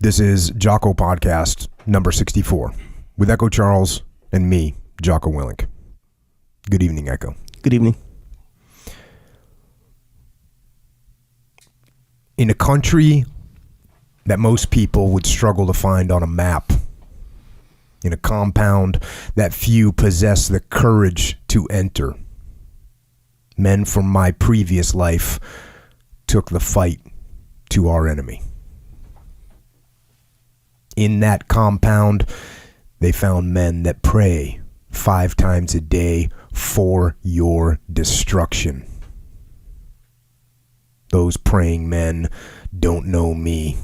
This is Jocko Podcast number 64 with Echo Charles and me, Jocko Willink. Good evening, Echo. Good evening. In a country that most people would struggle to find on a map, in a compound that few possess the courage to enter, men from my previous life took the fight to our enemy. In that compound, they found men that pray 5 times a day for your destruction. Those praying men don't know me,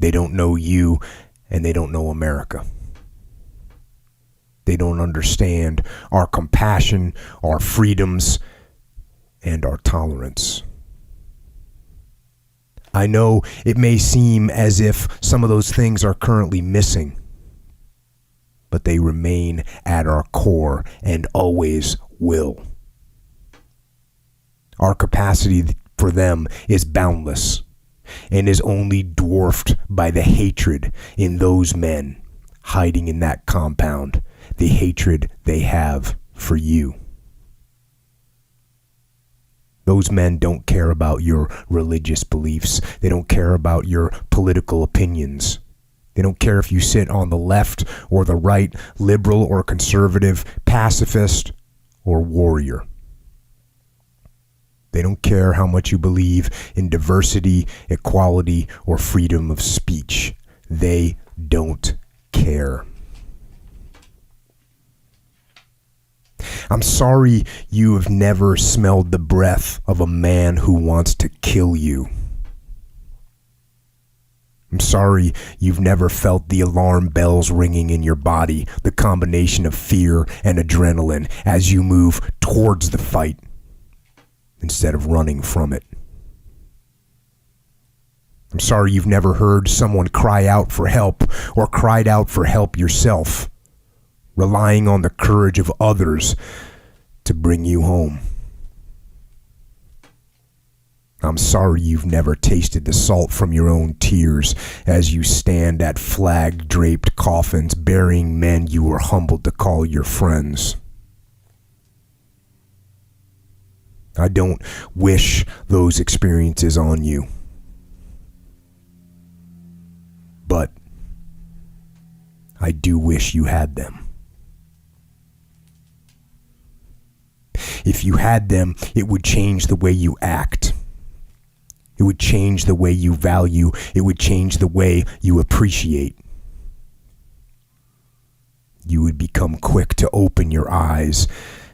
they don't know you, and they don't know America. They don't understand our compassion, our freedoms, and our tolerance. I know it may seem as if some of those things are currently missing, but they remain at our core and always will. Our capacity for them is boundless and is only dwarfed by the hatred in those men hiding in that compound, the hatred they have for you. Those men don't care about your religious beliefs. They don't care about your political opinions. They don't care if you sit on the left or the right, liberal or conservative, pacifist or warrior. They don't care how much you believe in diversity, equality, or freedom of speech. They don't care. I'm sorry you have never smelled the breath of a man who wants to kill you. I'm sorry you've never felt the alarm bells ringing in your body, the combination of fear and adrenaline as you move towards the fight instead of running from it. I'm sorry you've never heard someone cry out for help or cried out for help yourself, relying on the courage of others to bring you home. I'm sorry you've never tasted the salt from your own tears as you stand at flag-draped coffins burying men you were humbled to call your friends. I don't wish those experiences on you, but I do wish you had them. If you had them, it would change the way you act. It would change the way you value. It would change the way you appreciate. You would become quick to open your eyes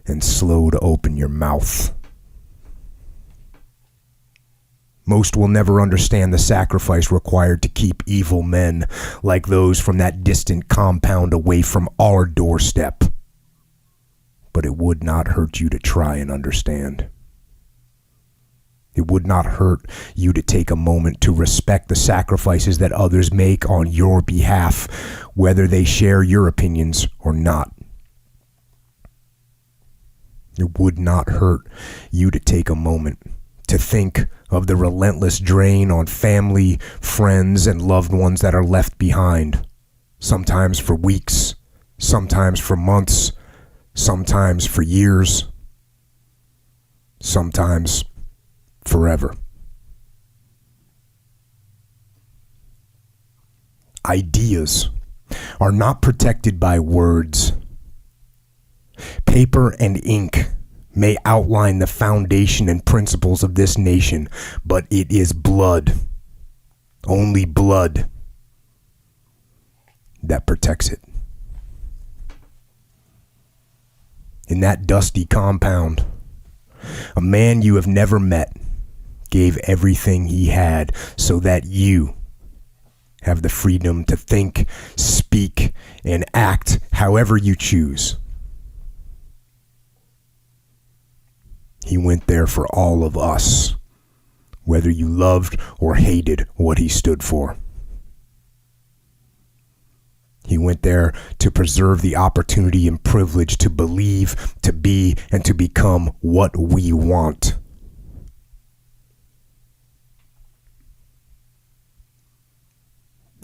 and slow to open your mouth. Most will never understand the sacrifice required to keep evil men like those from that distant compound away from our doorstep. But it would not hurt you to try and understand. It would not hurt you to take a moment to respect the sacrifices that others make on your behalf, whether they share your opinions or not. It would not hurt you to take a moment to think of the relentless drain on family, friends, and loved ones that are left behind, sometimes for weeks, sometimes for months, sometimes for years, sometimes forever. Ideas are not protected by words. Paper and ink may outline the foundation and principles of this nation, but it is blood, only blood, that protects it. In that dusty compound, a man you have never met gave everything he had so that you have the freedom to think, speak, and act however you choose. He went there for all of us, whether you loved or hated what he stood for. He went there to preserve the opportunity and privilege to believe, to be, and to become what we want.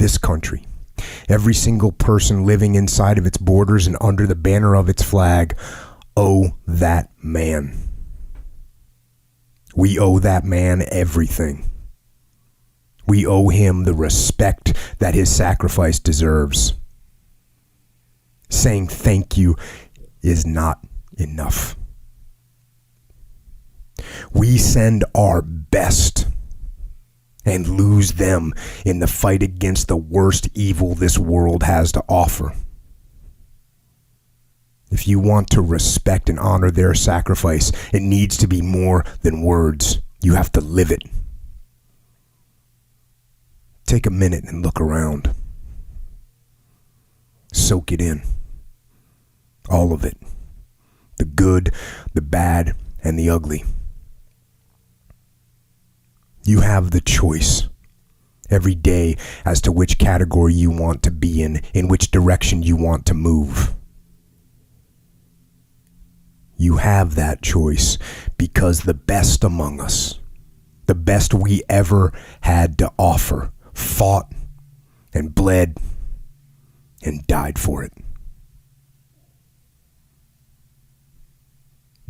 this country, every single person living inside of its borders and under the banner of its flag, owe that man. We owe that man everything. We owe him the respect that his sacrifice deserves. Saying thank you is not enough. We send our best and lose them in the fight against the worst evil this world has to offer. If you want to respect and honor their sacrifice, it needs to be more than words. You have to live it. Take a minute and look around. Soak it in. All of it. The good, the bad, and the ugly. You have the choice every day as to which category you want to be in which direction you want to move. You have that choice because the best among us, the best we ever had to offer, fought and bled and died for it.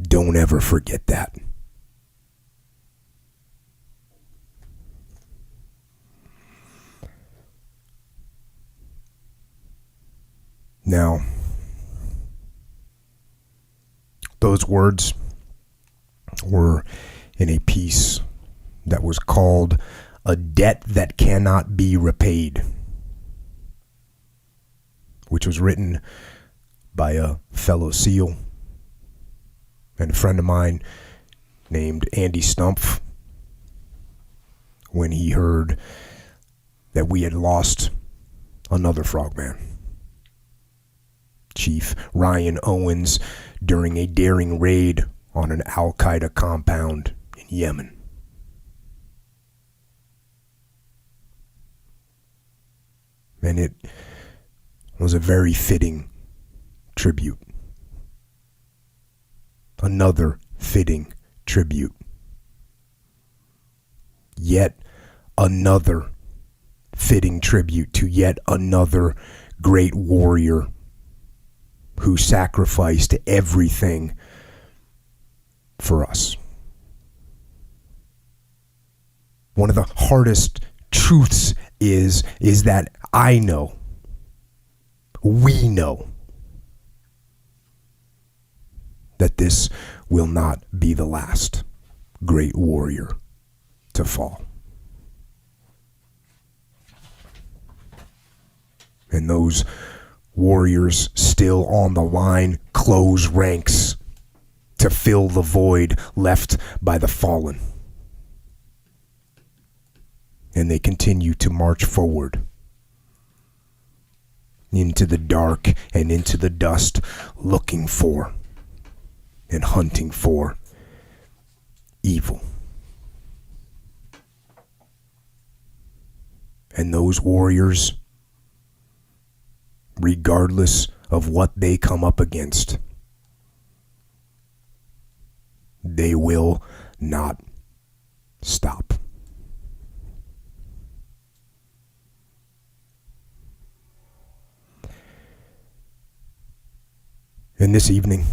Don't ever forget that. Now, those words were in a piece that was called "A Debt That Cannot Be Repaid," which was written by a fellow SEAL and a friend of mine named Andy Stumpf when he heard that we had lost another frogman, Chief Ryan Owens, during a daring raid on an Al-Qaeda compound in Yemen. And it was a very fitting tribute. Another fitting tribute. Yet another fitting tribute to yet another great warrior who sacrificed everything for us. One of the hardest truths is that I know, we know, that this will not be the last great warrior to fall. And those warriors still on the line close ranks to fill the void left by the fallen. And they continue to march forward into the dark and into the dust, looking for and hunting for evil. And those warriors, regardless of what they come up against, they will not stop. And this evening,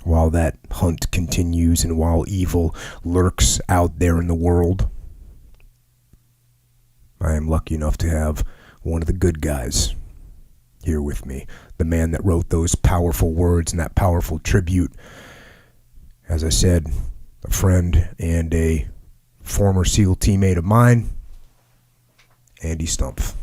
while that hunt continues and while evil lurks out there in the world, I am lucky enough to have one of the good guys here with me. The man that wrote those powerful words and that powerful tribute. As I said, a friend and a former SEAL teammate of mine, Andy Stumpf.